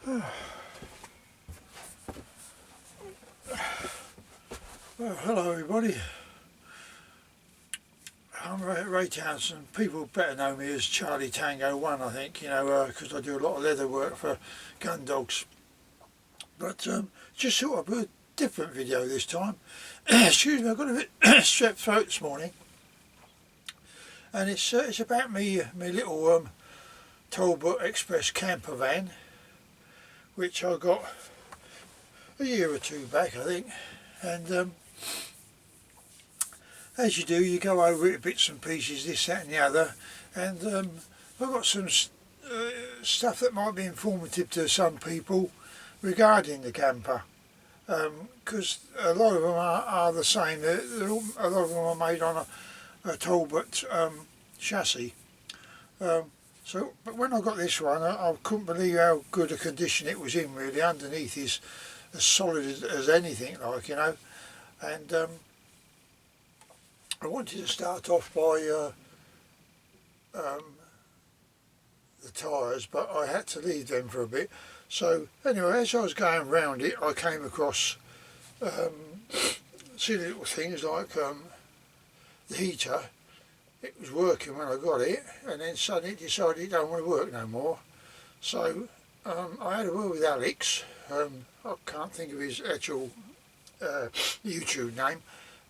Well, hello everybody. I'm Ray Townsend. People better know me as Charlie Tango 1, I think, because I do a lot of leather work for gun dogs. But just thought I'd do a different video this time. Excuse me, I've got a bit strep throat this morning. And it's about me little Talbot Express campervan, which I got a year or two back, I think. And as you do, you go over it bits and pieces, this, that and the other, and I've got some stuff that might be informative to some people regarding the camper, because a lot of them are the same. A lot of them are made on a Talbot chassis. But when I got this one, I couldn't believe how good a condition it was in, really. Underneath is as solid as anything, and I wanted to start off by the tyres, but I had to leave them for a bit. So anyway, as I was going round it, I came across silly little things like the heater. It was working when I got it, and then suddenly it decided it don't want to work no more. So I had a word with Alex. I can't think of his actual YouTube name,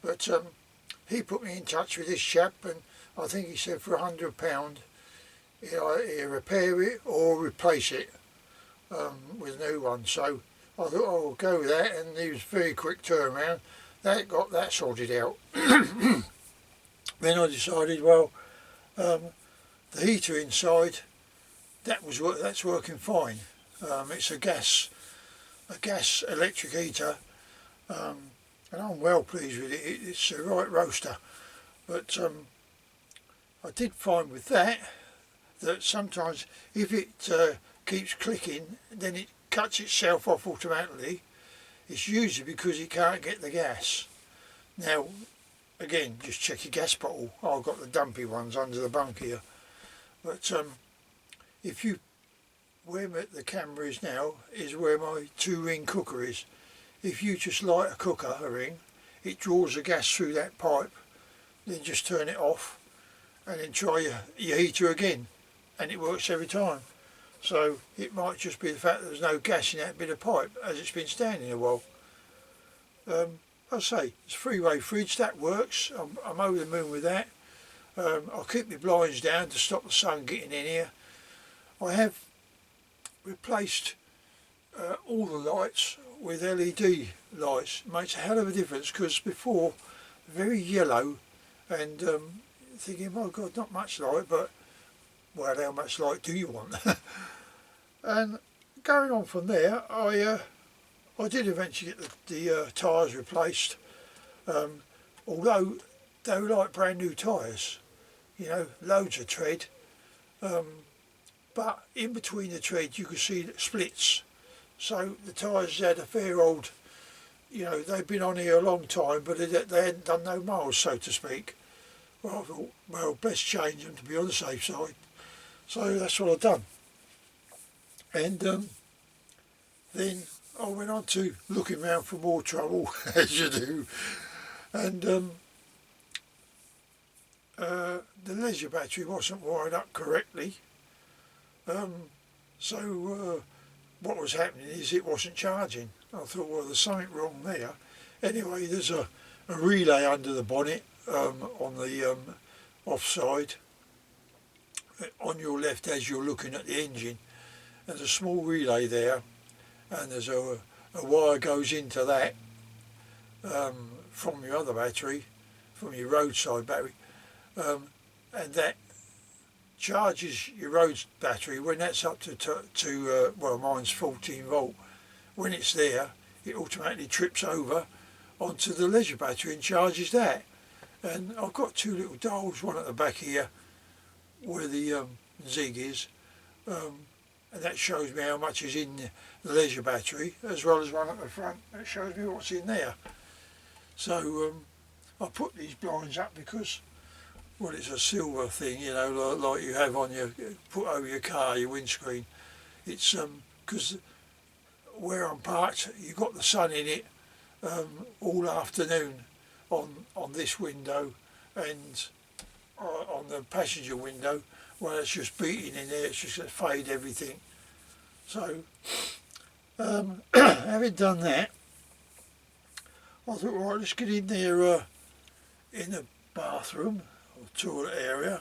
but he put me in touch with this chap, and I think he said for £100 he'll repair it or replace it with a new one. So I thought I'll go with that, and he was very quick turnaround. That got that sorted out. Then I decided, well, the heater inside, that's working fine. It's a gas electric heater, and I'm well pleased with it. It's a right roaster. But I did find with that sometimes if it keeps clicking, then it cuts itself off automatically. It's usually because it can't get the gas. Now, again, just check your gas bottle. I've got the dumpy ones under the bunk here. But if you, where the camera is now, is where my 2-ring cooker is. If you just light a ring, it draws the gas through that pipe, then just turn it off, and then try your heater again, and it works every time. So it might just be the fact that there's no gas in that bit of pipe, as it's been standing a while. I say, it's a 3-way fridge, that works. I'm over the moon with that. I'll keep my blinds down to stop the sun getting in here. I have replaced all the lights with LED lights. It makes a hell of a difference, because before, very yellow, and thinking, oh God, not much light, but well, how much light do you want? And going on from there, I did eventually get the tyres replaced, although they were like brand new tyres, loads of tread, but in between the tread you could see the splits. So the tyres had a fair old, they'd been on here a long time, but they hadn't done no miles, so to speak. Well, I thought, well, best change them to be on the safe side. So that's what I've done. And then I went on to looking around for more trouble, as you do. And the leisure battery wasn't wired up correctly. So what was happening is it wasn't charging. I thought, well, there's something wrong there. Anyway, there's a relay under the bonnet on the offside on your left as you're looking at the engine. There's a small relay there, and there's a wire goes into that from your other battery, from your roadside battery, and that charges your road battery when that's up to well, mine's 14 volt. When it's there, it automatically trips over onto the leisure battery and charges that. And I've got 2 little dials, one at the back here where the zig is, and that shows me how much is in the leisure battery, as well as one at the front that shows me what's in there. So I put these blinds up because, well, it's a silver thing, like you have on your, put over your car, your windscreen. It's because where I'm parked, you've got the sun in it all afternoon on this window, and on the passenger window, well, it's just beating in there, it's just going to fade everything. So having done that, I thought, right, let's get in there in the bathroom or toilet area.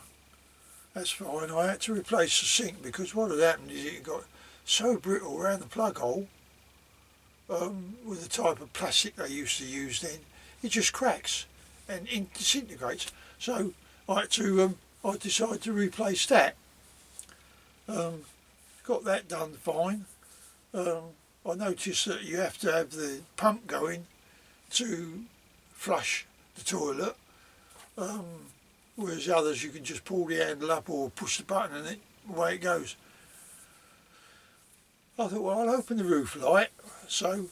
That's fine. I had to replace the sink because what had happened is it got so brittle around the plug hole, with the type of plastic they used to use then, it just cracks and disintegrates. So I decided to replace that. Got that done fine. I noticed that you have to have the pump going to flush the toilet, whereas others you can just pull the handle up or push the button and away it goes. I thought, well, I'll open the roof light, so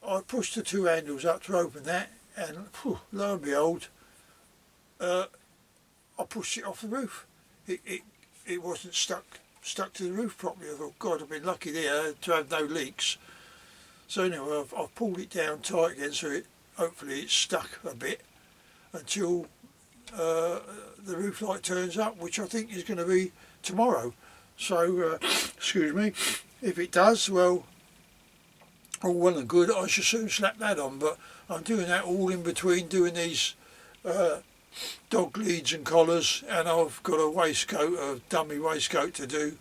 I pushed the two handles up to open that, and lo and behold, I pushed it off the roof. It wasn't stuck to the roof properly. I thought, God, I've been lucky there to have no leaks. So anyway, I've pulled it down tight again, so hopefully it's stuck a bit until the roof light turns up, which I think is going to be tomorrow. So, excuse me, if it does, well, all well and good, I shall soon slap that on, but I'm doing that all in between doing these dog leads and collars, and I've got a waistcoat, a dummy waistcoat to do.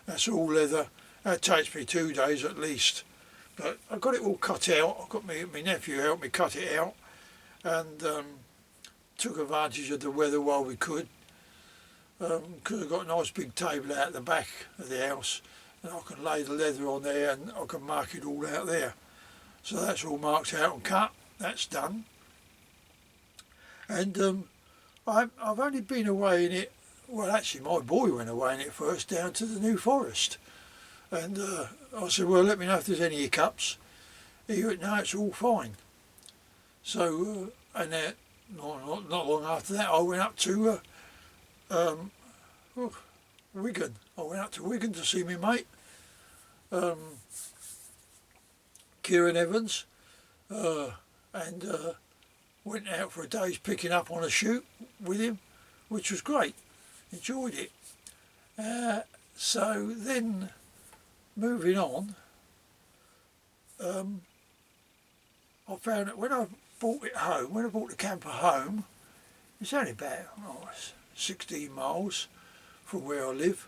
That's all leather. That takes me 2 days at least. But I got it all cut out. I got my nephew helped me cut it out, and took advantage of the weather while we could. Because I've got a nice big table out the back of the house, and I can lay the leather on there and I can mark it all out there. So that's all marked out and cut. That's done. And I've only been away in it, well actually my boy went away in it first down to the New Forest, and I said, well, let me know if there's any hiccups. He went, no, it's all fine. So and then not long after that I went up to Wigan. I went up to Wigan to see my mate Kieran Evans, and went out for a day's picking up on a shoot with him, which was great. Enjoyed it. So then, moving on, I found that when I bought it home, when I bought the camper home, it's only about 16 miles from where I live,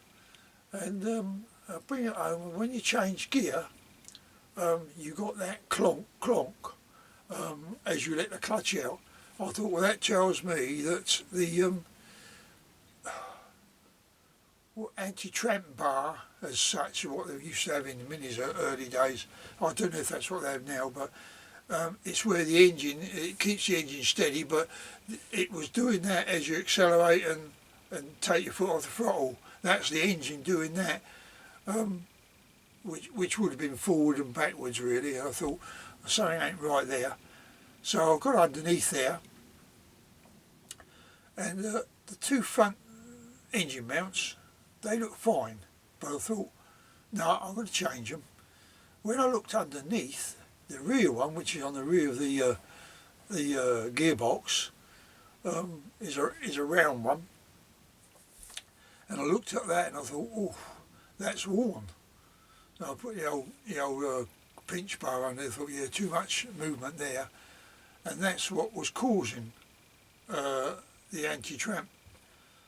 and I bring it home, and when you change gear, you got that clonk clonk as you let the clutch out. I thought, well, that tells me that the anti-tramp bar, as such, what they used to have in the minis early days, I don't know if that's what they have now, but it's where the engine, it keeps the engine steady, but it was doing that as you accelerate and take your foot off the throttle. That's the engine doing that, which would have been forward and backwards really. I thought, something ain't right there. So I got underneath there, and the two front engine mounts, they look fine, but I thought, no, I'm going to change them. When I looked underneath, the rear one, which is on the rear of the gearbox, is a round one, and I looked at that and I thought, oh, that's worn. So I put the old pinch bar on there. I thought, yeah, too much movement there, and that's what was causing the anti-tramp.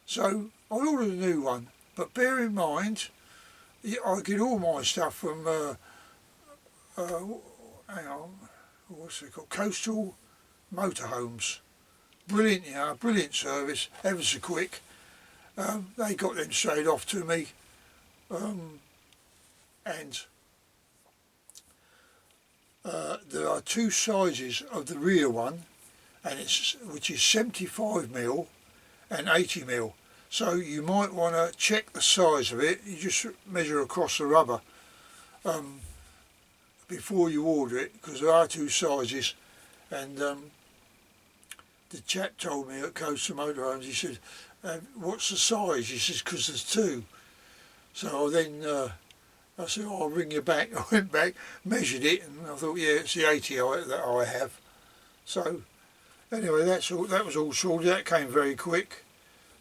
So I ordered a new one, but bear in mind, I get all my stuff from hang on, what's it called? Coastal Motorhomes. Brilliant, brilliant service, ever so quick. They got them straight off to me, and there are two sizes of the rear one, and which is 75mm and 80mm. So you might want to check the size of it. You just measure across the rubber before you order it, because there are two sizes. And the chap told me at Coastal Motorhomes, he said, what's the size? He says, because there's two. So I then I said, oh, I'll ring you back. I went back, measured it, and I thought, yeah, it's the 80 that I have. So anyway, that was all sorted. That came very quick.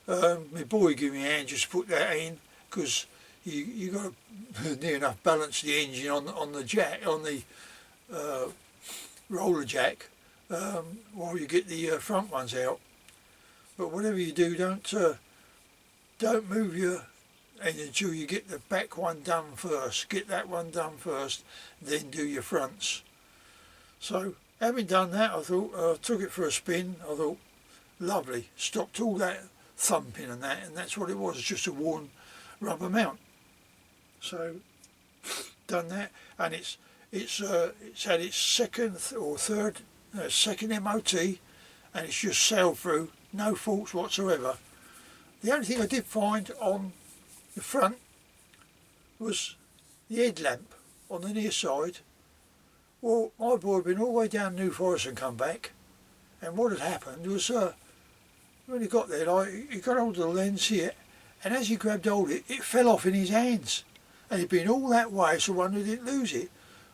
My boy gave me a hand just to put that in, because you got to near enough balance the engine on the jack, on the roller jack, while you get the front ones out. But whatever you do, don't move your engine until you get the back one done first. Get that one done first, then do your fronts. So having done that, I thought, took it for a spin. I thought, lovely, stopped all that thumping and that's what it was, just a worn rubber mount. So done that, and it's had its second MOT, and it's just sailed through, no faults whatsoever. The only thing I did find on the front was the headlamp on the near side. Well, my boy had been all the way down New Forest and come back, and what had happened was when he got there, like, he got hold of the lens here, and as he grabbed hold of it, it fell off in his hands. And he'd been all that way, so one didn't lose it.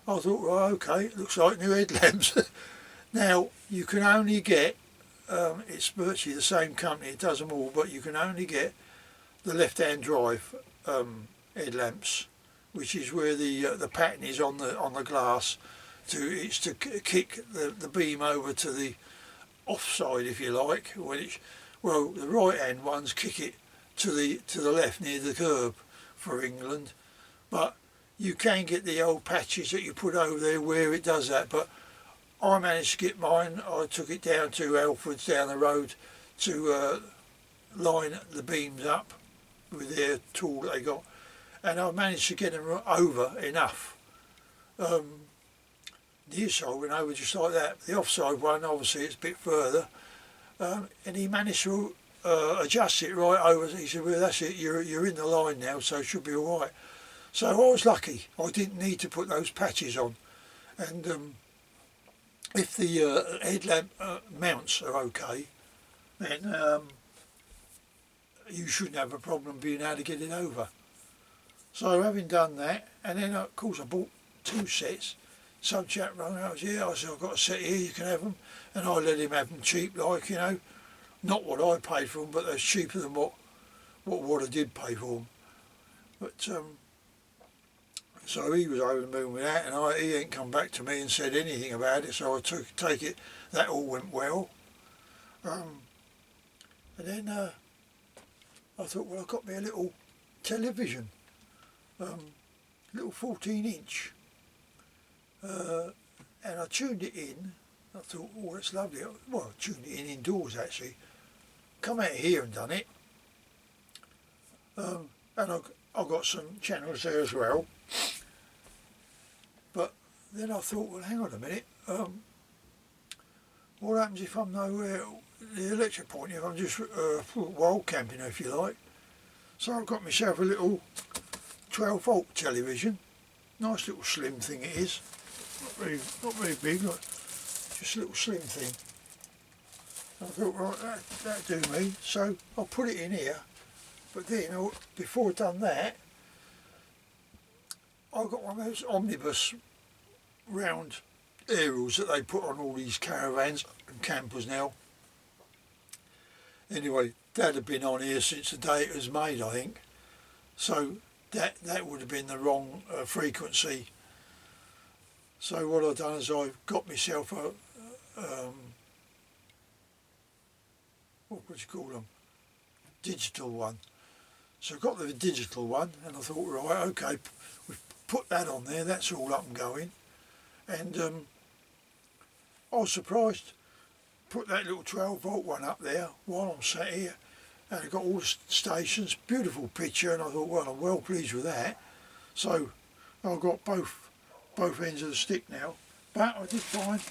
I thought, right, okay, it looks like new headlamps. Now, you can only get, it's virtually the same company, it does them all, but you can only get the left-hand drive headlamps, which is where the pattern is on the glass. It's to kick the beam over to the offside, if you like. Well, the right-hand ones kick it to the left near the curb for England, but you can get the old patches that you put over there where it does that. But I managed to get mine. I took it down to Alfred's down the road to line the beams up with their tool that they got, and I managed to get them over enough. The inside went over just like that. The offside one, obviously, it's a bit further, and he managed to adjust it right over. He said, well, that's it, you're in the line now, so it should be all right. So I was lucky. I didn't need to put those patches on. And if the headlamp mounts are okay, then you shouldn't have a problem being able to get it over. So having done that, and then of course I bought 2 sets. Some chap rang out, yeah, I said, I've got a set here, you can have them. And I let him have them cheap, like, you know, not what I paid for them, but they're cheaper than what I did pay for them. But so he was over the moon with that, and he ain't come back to me and said anything about it, so I take it that all went well. And then I thought, well, I got me a little television, little 14-inch. And I tuned it in. I thought, oh, that's lovely. Well, I tuned it in indoors, actually. Come out here and done it. And I got some channels there as well. But then I thought, well, hang on a minute. What happens if I'm nowhere, the electric point, if I'm just wild camping, if you like? So I got myself a little 12-volt television. Nice little slim thing it is. Not very big, just a little slim thing. I thought, right, that'll do me. So I put it in here. But then, before I'd done that, I got one of those omnibus round aerials that they put on all these caravans and campers now. Anyway, that had been on here since the day it was made, I think. So that would have been the wrong frequency. So what I've done is I've got myself a, what would you call them? Digital one. So I got the digital one, and I thought, right, okay, we've put that on there, that's all up and going. And I was surprised, put that little 12-volt one up there while I'm sat here, and I got all the stations, beautiful picture, and I thought, well, I'm well pleased with that. So I've got both ends of the stick now, but I did find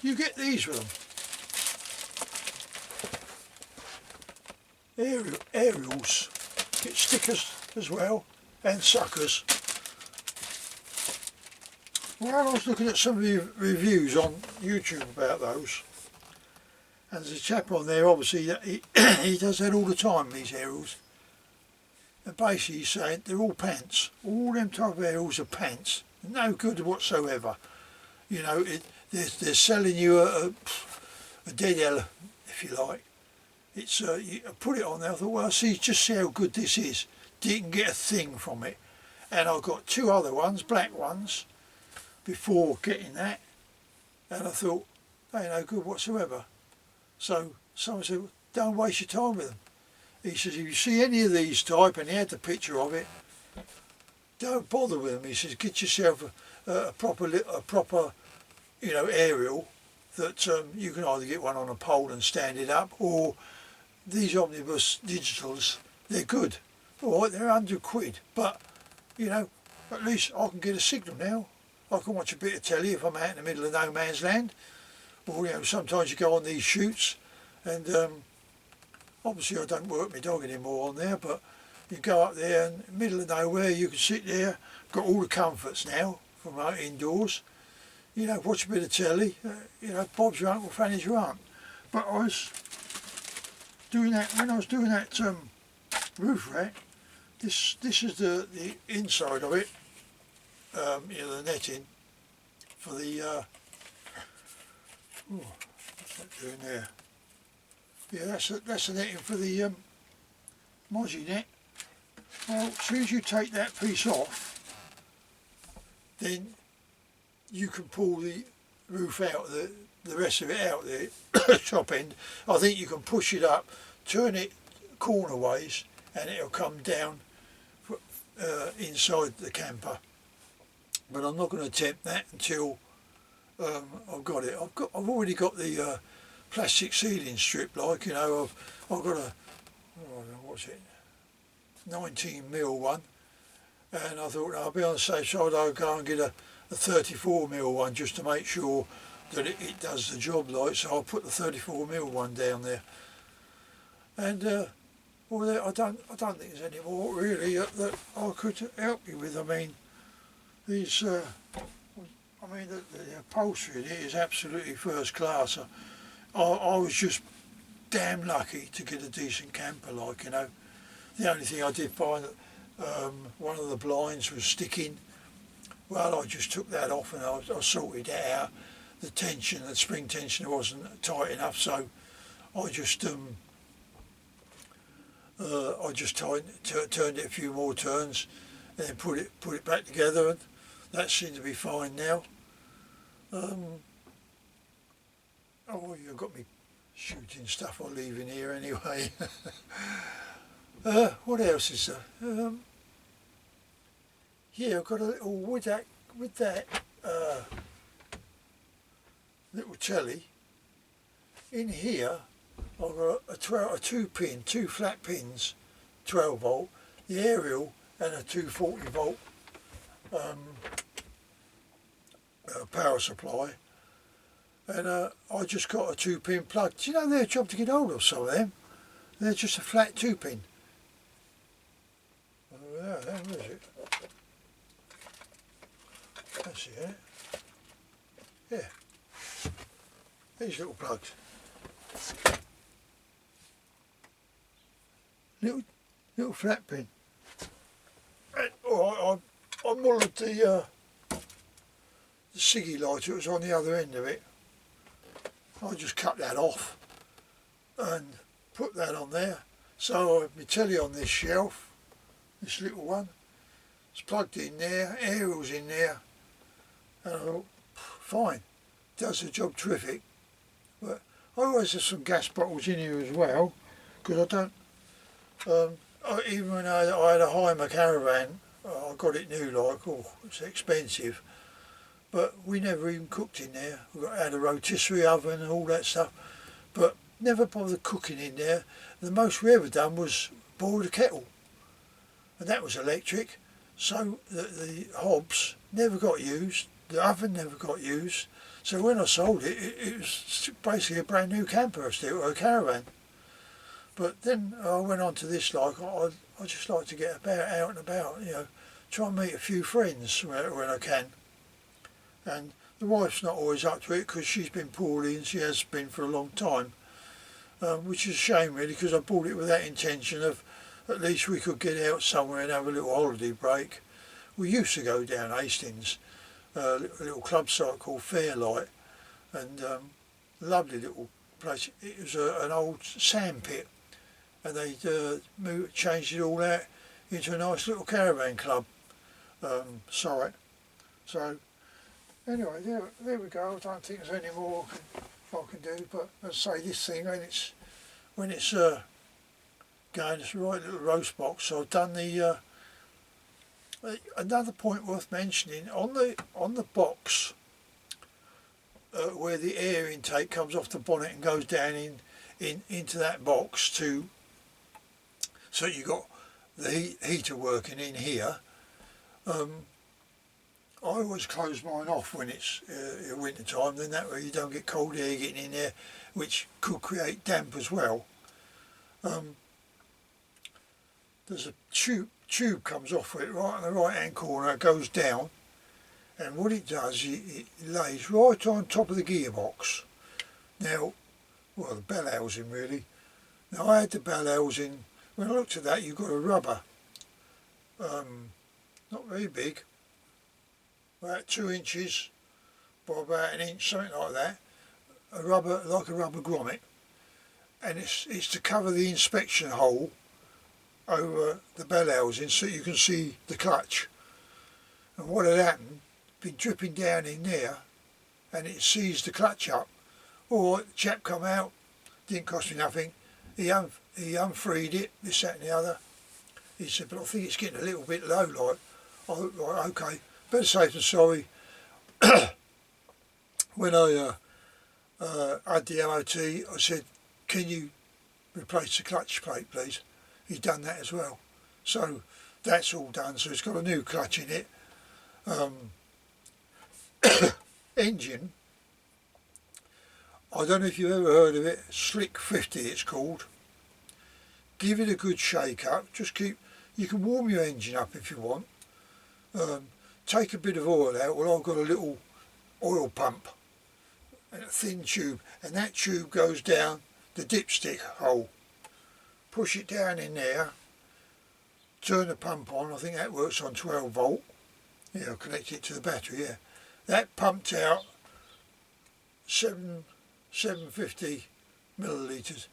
you get these with them. Aerials, get stickers as well, and suckers. Well, I was looking at some of the reviews on YouTube about those, and there's a chap on there, obviously, that he does that all the time, these aerials. And basically he's saying they're all pants. All them type of aerials are pants. No good whatsoever. You know, they're selling you a dead elephant, if you like. It's you put it on there. I thought, well, just see how good this is. Didn't get a thing from it. And I got 2 other ones, black ones, before getting that. And I thought, they ain't no good whatsoever. So someone said, don't waste your time with them. He says, if you see any of these type, and he had the picture of it, don't bother with them. He says, get yourself a proper, you know, aerial that you can either get one on a pole and stand it up, or these omnibus digitals, they're good. All right, they're £100, but you know, at least I can get a signal now. I can watch a bit of telly if I'm out in the middle of no man's land, or you know, sometimes you go on these shoots, and obviously I don't work my dog anymore on there, but you go up there and middle of nowhere, you can sit there, got all the comforts now from out indoors, you know, watch a bit of telly, you know, Bob's your uncle, Fanny's your aunt. But I was doing that, when I was doing that roof rack, this is the inside of it, you know, the netting for the, what's that doing there? Yeah, that's the netting for the mozzie net. Well, as soon as you take that piece off, then you can pull the roof out, the rest of it out, the top end. I think you can push it up, turn it corner ways, and it'll come down inside the camper. But I'm not going to attempt that until I've got it. I've already got the plastic sealing strip, like, you know, I've got a, what's it, 19mm one, and I thought, I'll be on the safe side, I'll go and get a 34mm one just to make sure that it does the job, like. So I'll put the 34mm one down there, and well, I don't think there's any more really that I could help you with. I mean, these the upholstery in here is absolutely first class. I was just damn lucky to get a decent camper, like, you know. The only thing I did find that one of the blinds was sticking. Well, I just took that off and I sorted that out. The tension, the spring tension wasn't tight enough, so I just turned it a few more turns, and then put it back together, and that seemed to be fine now. Oh, you've got me shooting stuff I'll leave in here anyway. What else is there? Yeah, I've got a little with that little telly in here. I've got a 2 flat pins, 12 volt, the aerial, and a 240 volt power supply. And I just got a 2-pin plug. Do you know they're a job to get hold of, some of them? They're just a flat 2-pin. Oh, yeah, where is it? That's it. Yeah. These little plugs. Little flat pin. And, I mullered the ciggy lighter. It was on the other end of it. I just cut that off and put that on there. So I have my telly on this shelf, this little one. It's plugged in there, aerial's in there, and I thought, fine, does the job terrific. But I always have some gas bottles in here as well, because I don't, even when I had a Heimer caravan, I got it new, like, it's expensive. But we never even cooked in there. We had a rotisserie oven and all that stuff, but never bothered cooking in there. The most we ever done was boiled a kettle, and that was electric. So the hobs never got used, the oven never got used. So when I sold it, it was basically a brand new camper still, or a caravan. But then I went on to this, like, I just like to get out and about, you know, try and meet a few friends when I can. And the wife's not always up to it because she's been poorly, and she has been for a long time, which is a shame really, because I bought it with that intention of at least we could get out somewhere and have a little holiday break. We used to go down Hastings, a little club site called Fairlight, and lovely little place. It was an old sand pit, and they changed it all out into a nice little caravan club site. So anyway, there we go. I don't think there's any more I can do, but as I say, this thing when it's going, it's a right little roast box. So I've done the another point worth mentioning on the box where the air intake comes off the bonnet and goes down into that box so you got the heater working in here. I always close mine off when it's winter time, then that way you don't get cold air getting in there, which could create damp as well. There's a tube comes off it right on the right hand corner, it goes down, and what it does, it lays right on top of the gearbox. Now, well, the bell housing really. Now I had the bell housing, when I looked at that, you've got a rubber, not very big, about 2 inches by about 1 inch, something like that, like a rubber grommet, and it's to cover the inspection hole over the bell housing so you can see the clutch. And what had happened, been dripping down in there, and it seized the clutch up. Or the chap come out, didn't cost me nothing, he unfreed it, this, that and the other. He said, but I think it's getting a little bit low, like. I thought, right, okay, better safe than sorry. When I had the MOT, I said, can you replace the clutch plate, please? He's done that as well. So that's all done, so it's got a new clutch in it. Engine, I don't know if you've ever heard of it, Slick 50 it's called. Give it a good shake up, you can warm your engine up if you want. Take a bit of oil out. Well, I've got a little oil pump and a thin tube, and that tube goes down the dipstick hole. Push it down in there, turn the pump on. I think that works on 12 volt. Yeah, I'll connect it to the battery, yeah. That pumped out 750 millilitres,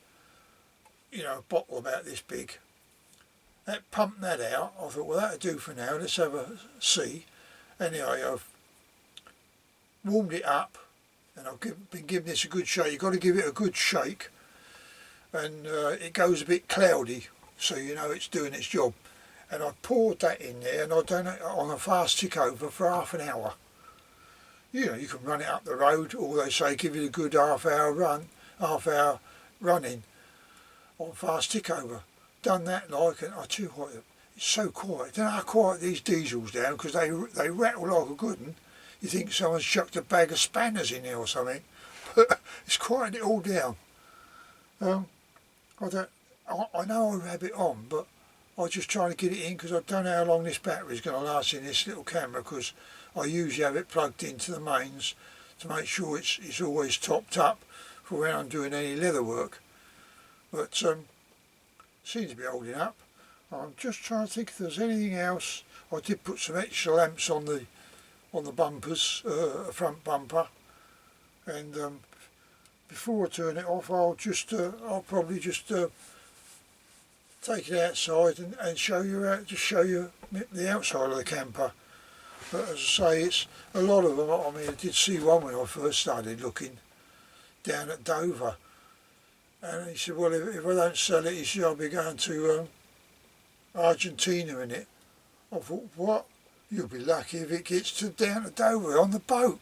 you know, a bottle about this big. That pumped that out. I thought, well, that'll do for now, let's have a see. Anyway, I've warmed it up and I've been giving this a good shake. You've got to give it a good shake, and it goes a bit cloudy, so you know it's doing its job. And I poured that in there, and I've done it on a fast tick over for half an hour. You know, you can run it up the road, or they say give it a good half hour running on fast tick over. Done that like, and I tell you what, it's so quiet. I don't know how quiet these diesels down, because they rattle like a good one. You think someone's chucked a bag of spanners in there or something, but it's quieting it all down. I know I have it on, but I'm just trying to get it in because I don't know how long this battery is going to last in this little camera, because I usually have it plugged into the mains to make sure it's always topped up for when I'm doing any leather work. But seems to be holding up. I'm just trying to think if there's anything else. I did put some extra lamps on the bumpers, front bumper, and before I turn it off, I'll probably just take it outside and show you the outside of the camper. But as I say, it's a lot of them. I mean, I did see one when I first started looking down at Dover, and he said, well, if I don't sell it, he said, I'll be going to Argentina in it. I thought, what? You'll be lucky if it gets down to Dover on the boat.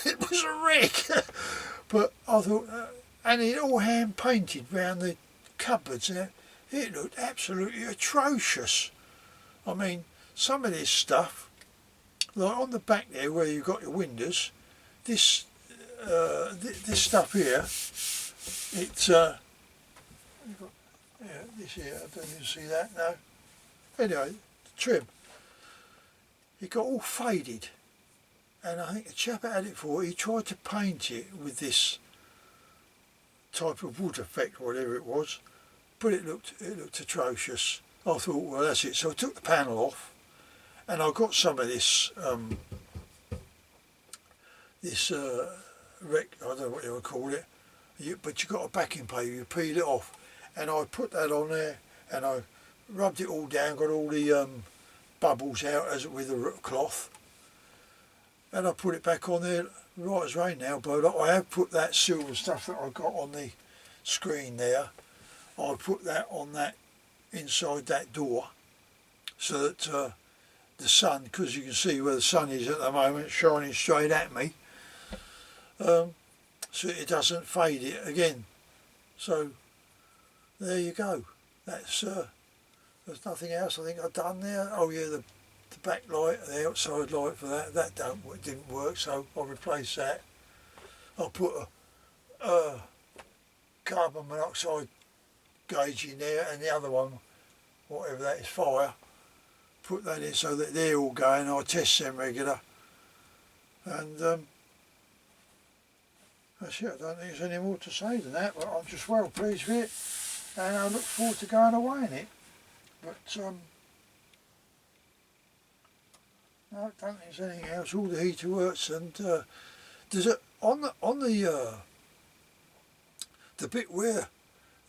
It was a wreck. But I thought, and it all hand painted round the cupboards. It looked absolutely atrocious. I mean, some of this stuff, like on the back there where you've got your windows, this stuff here, it's this here, I don't even see that now. Anyway, the trim, it got all faded, and I think the chap that had it for, he tried to paint it with this type of wood effect, whatever it was, but it looked atrocious. I thought, well, that's it. So I took the panel off, and I got some of this I don't know what you would call it, but you got a backing paper. You peel it off, and I put that on there, and I rubbed it all down, got all the bubbles out as with a cloth, and I put it back on there right as rain now. But I have put that silver stuff that I got on the screen there. I put that on that inside that door, so that the sun, because you can see where the sun is at the moment, shining straight at me, so it doesn't fade it again. So there you go. That's there's nothing else I think I've done there. Oh yeah, the back light, the outside light for that didn't work, so I replaced that. I put a carbon monoxide gauge in there, and the other one, whatever that is, fire, put that in so that they're all going. I test them regular, and that's it. I don't think there's any more to say than that, but I'm just well pleased with it, and I look forward to going away in it. But no, I don't think there's anything else. All the heater works, and there's a on the bit where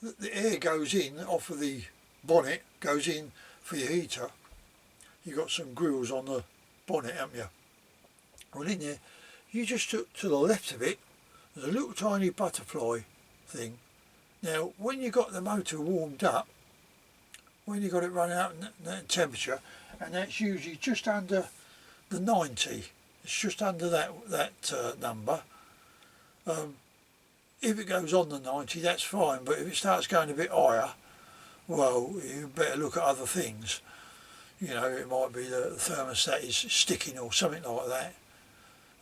the air goes in off of the bonnet, goes in for your heater. You got some grills on the bonnet, haven't you? Well, in there, you just took to the left of it. There's a little tiny butterfly thing. Now, when you got the motor warmed up, when you got it running up in temperature, and that's usually just under the 90. It's just under that number. If it goes on the 90, that's fine, but if it starts going a bit higher, well, you better look at other things. You know, it might be the thermostat is sticking or something like that,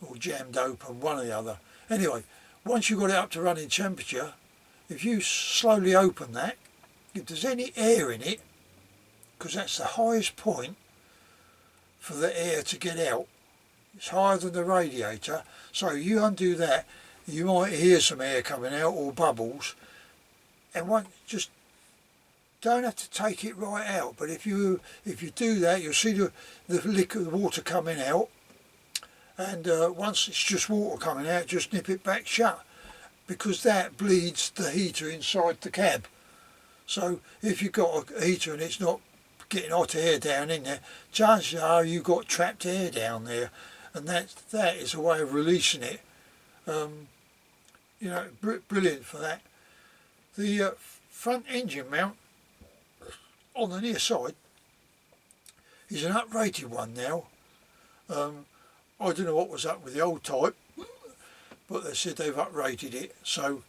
or jammed open, one or the other. Anyway, once you've got it up to running temperature, if you slowly open that, if there's any air in it, because that's the highest point for the air to get out, it's higher than the radiator, so you undo that, you might hear some air coming out or bubbles, and just don't have to take it right out. But if you do that, you'll see the liquid, the water coming out, and once it's just water coming out, just nip it back shut, because that bleeds the heater inside the cab. So if you've got a heater and it's not getting hot air down in there, chances are you've got trapped air down there, and that is a way of releasing it. You know, brilliant for that. The front engine mount on the near side is an uprated one now. I don't know what was up with the old type, but they said they've uprated it, so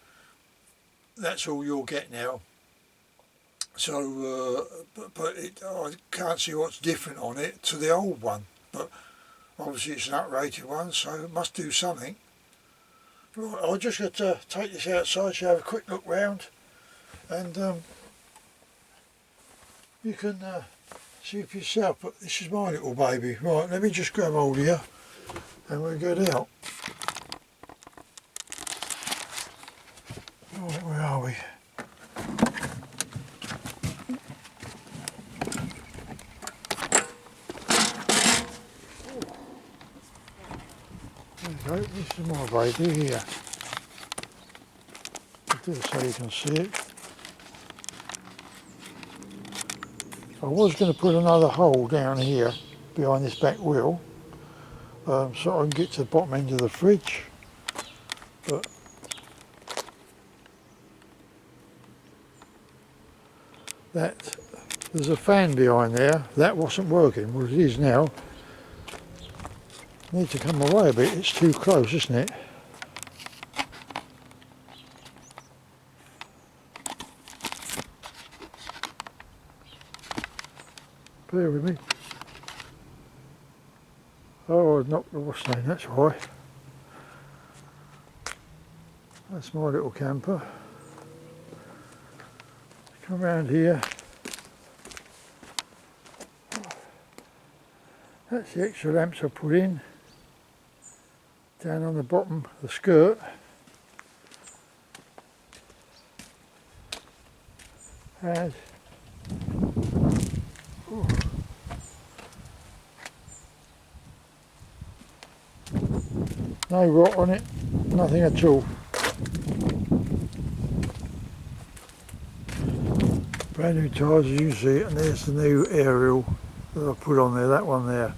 that's all you'll get now. So, I can't see what's different on it to the old one, but obviously it's an uprated one, so it must do something. Right, I'll just got to take this outside so you have a quick look round, and you can see for yourself. But this is my little baby. Right, let me just grab hold of you and we'll get out. Right, where are we? There you go, this is my baby here. I'll do it so you can see it. I was going to put another hole down here behind this back wheel, so I can get to the bottom end of the fridge, but there's a fan behind there that wasn't working. Well, it is now. Need to come away a bit, it's too close, isn't it? Bear with me. Oh, I've knocked the wash down, that's why. That's my little camper. Come around here. That's the extra lamps I put in. Down on the bottom of the skirt. And No rot on it, nothing at all. Brand new tyres as you see, and there's the new aerial that I put on there, that one there.